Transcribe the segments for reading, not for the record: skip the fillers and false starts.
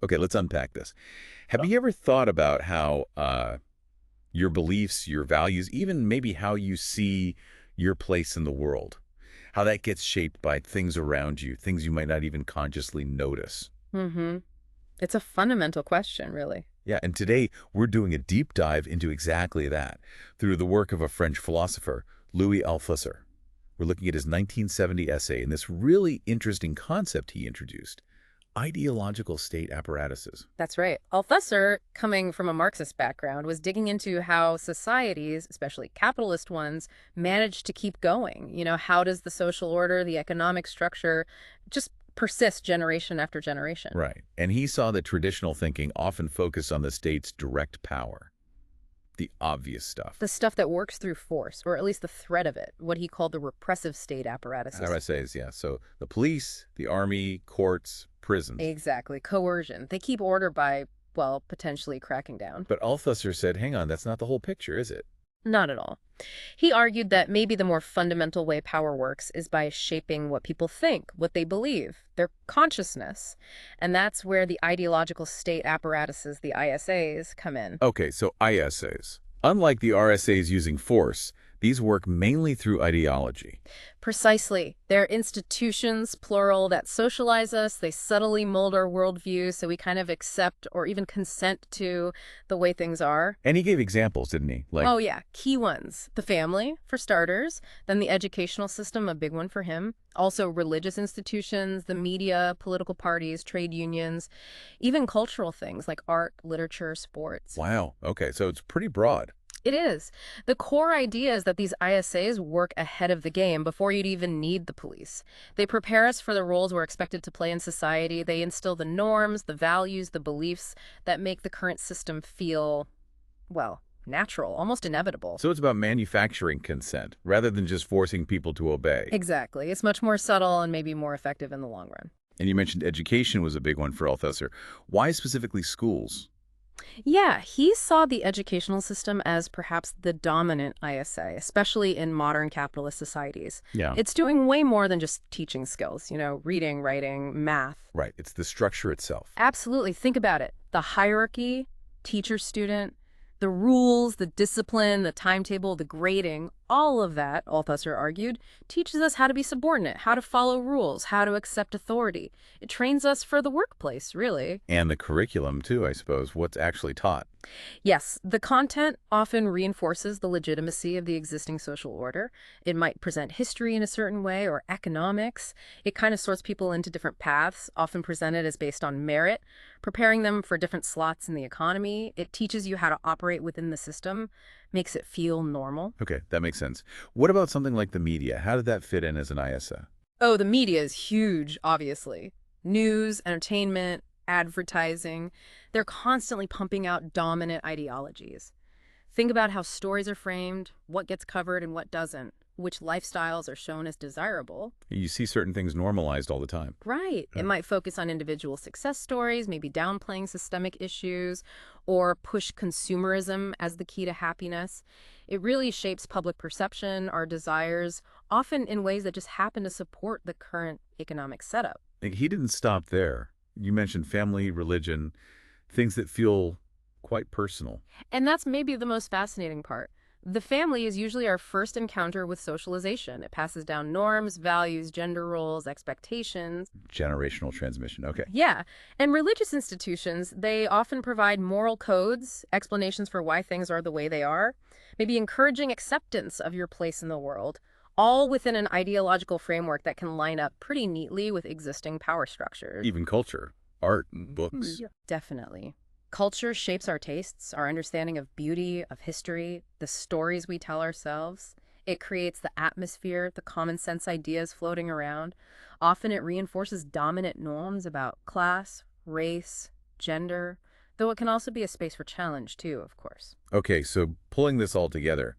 Okay, let's unpack this. Have you ever thought about how your beliefs, your values, even maybe how you see your place in the world, how that gets shaped by things around you, things you might not even consciously notice? Mm-hmm. It's a fundamental question, really. Yeah, and today we're doing a deep dive into exactly that through the work of a French philosopher, Louis Althusser. We're looking at his 1970 essay and this really interesting concept he introduced, ideological state apparatuses. That's right. Althusser, coming from a Marxist background, was digging into how societies, especially capitalist ones, manage to keep going. How does the social order, the economic structure, just persist generation after generation? Right. And he saw that traditional thinking often focused on the state's direct power, the obvious stuff. The stuff that works through force, or at least the threat of it, what he called the repressive state apparatuses. RSAs, yeah. So the police, the army, courts, prisons. Exactly. Coercion. They keep order by, well, potentially cracking down. But Althusser said, hang on, that's not the whole picture, is it? Not at all. He argued that maybe the more fundamental way power works is by shaping what people think, what they believe, their consciousness. And that's where the ideological state apparatuses, the ISAs, come in. Okay, so ISAs. Unlike the RSAs using force, these work mainly through ideology. Precisely. They're institutions, plural, that socialize us. They subtly mold our worldview so we kind of accept or even consent to the way things are. And he gave examples, didn't he? Like, Oh, yeah. Key ones. The family, for starters. Then the educational system, a big one for him. Also religious institutions, the media, political parties, trade unions, even cultural things like art, literature, sports. wow, okay, so it's pretty broad. It is. The core idea is that these ISAs work ahead of the game before you'd even need the police. They prepare us for the roles we're expected to play in society. They instill the norms, the values, the beliefs that make the current system feel, well, natural, almost inevitable. So it's about manufacturing consent rather than just forcing people to obey. Exactly. It's much more subtle and maybe more effective in the long run. And you mentioned education was a big one for Althusser. Why specifically schools? Yeah, he saw the educational system as perhaps the dominant ISA, especially in modern capitalist societies. Yeah. It's doing way more than just teaching skills, reading, writing, math. Right, it's the structure itself. Absolutely. Think about it. The hierarchy, teacher-student, the rules, the discipline, the timetable, the grading, all of that, Althusser argued, teaches us how to be subordinate, how to follow rules, how to accept authority. It trains us for the workplace, really. And the curriculum, too, I suppose, what's actually taught. Yes, the content often reinforces the legitimacy of the existing social order. It might present history in a certain way or economics. It kind of sorts people into different paths, often presented as based on merit, preparing them for different slots in the economy. It teaches you how to operate within the system, makes it feel normal. Okay, that makes sense. What about something like the media? How did that fit in as an ISA? Oh, the media is huge, obviously. News, entertainment, advertising. They're constantly pumping out dominant ideologies. Think about how stories are framed, what gets covered and what doesn't, which lifestyles are shown as desirable. You see certain things normalized all the time. Right. Yeah. It might focus on individual success stories, maybe downplaying systemic issues, or push consumerism as the key to happiness. It really shapes public perception, our desires, often in ways that just happen to support the current economic setup. Like, he didn't stop there. You mentioned family, religion, things that feel quite personal. And that's maybe the most fascinating part. The family is usually our first encounter with socialization. It passes down norms, values, gender roles, expectations. Generational transmission, okay. Yeah. And religious institutions, they often provide moral codes, explanations for why things are the way they are, maybe encouraging acceptance of your place in the world, all within an ideological framework that can line up pretty neatly with existing power structures. Even culture, art, books. Yeah. Definitely. Culture shapes our tastes, our understanding of beauty, of history, the stories we tell ourselves. It creates the atmosphere, the common sense ideas floating around. Often it reinforces dominant norms about class, race, gender, though it can also be a space for challenge too, of course. Okay, so pulling this all together,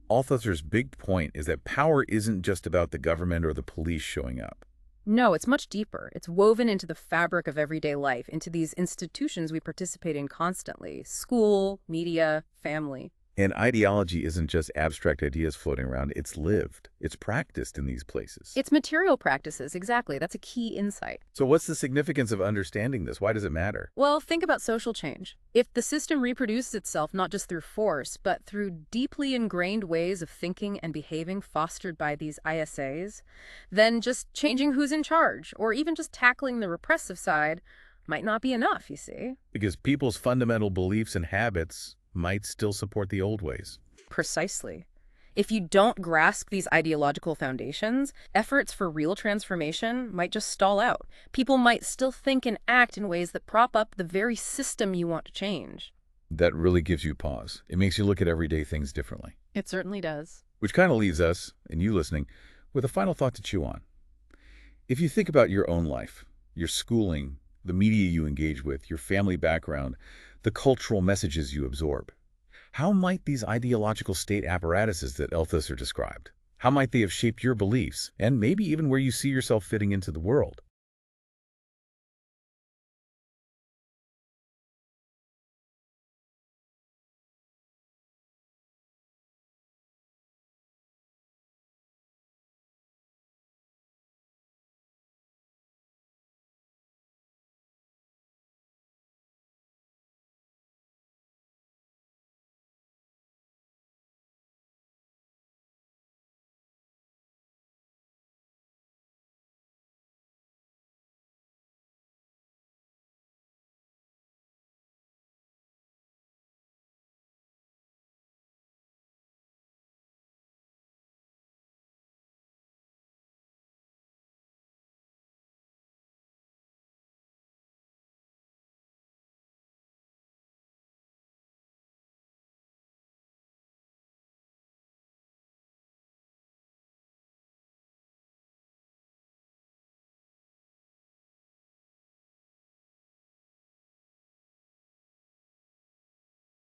Althusser's big point is that power isn't just about the government or the police showing up. No, it's much deeper. It's woven into the fabric of everyday life, into these institutions we participate in constantly: school, media, family. And ideology isn't just abstract ideas floating around, it's lived. It's practiced in these places. It's material practices, exactly. That's a key insight. So what's the significance of understanding this? Why does it matter? Well, think about social change. If the system reproduces itself not just through force, but through deeply ingrained ways of thinking and behaving fostered by these ISAs, then just changing who's in charge, or even just tackling the repressive side, might not be enough, you see. Because people's fundamental beliefs and habits might still support the old ways. Precisely. If you don't grasp these ideological foundations, efforts for real transformation might just stall out. People might still think and act in ways that prop up the very system you want to change. That really gives you pause. It makes you look at everyday things differently. It certainly does. Which kind of leaves us, and you listening, with a final thought to chew on. If you think about your own life, your schooling, the media you engage with, your family background, the cultural messages you absorb, how might these ideological state apparatuses that Althusser described, how might they have shaped your beliefs, and maybe even where you see yourself fitting into the world?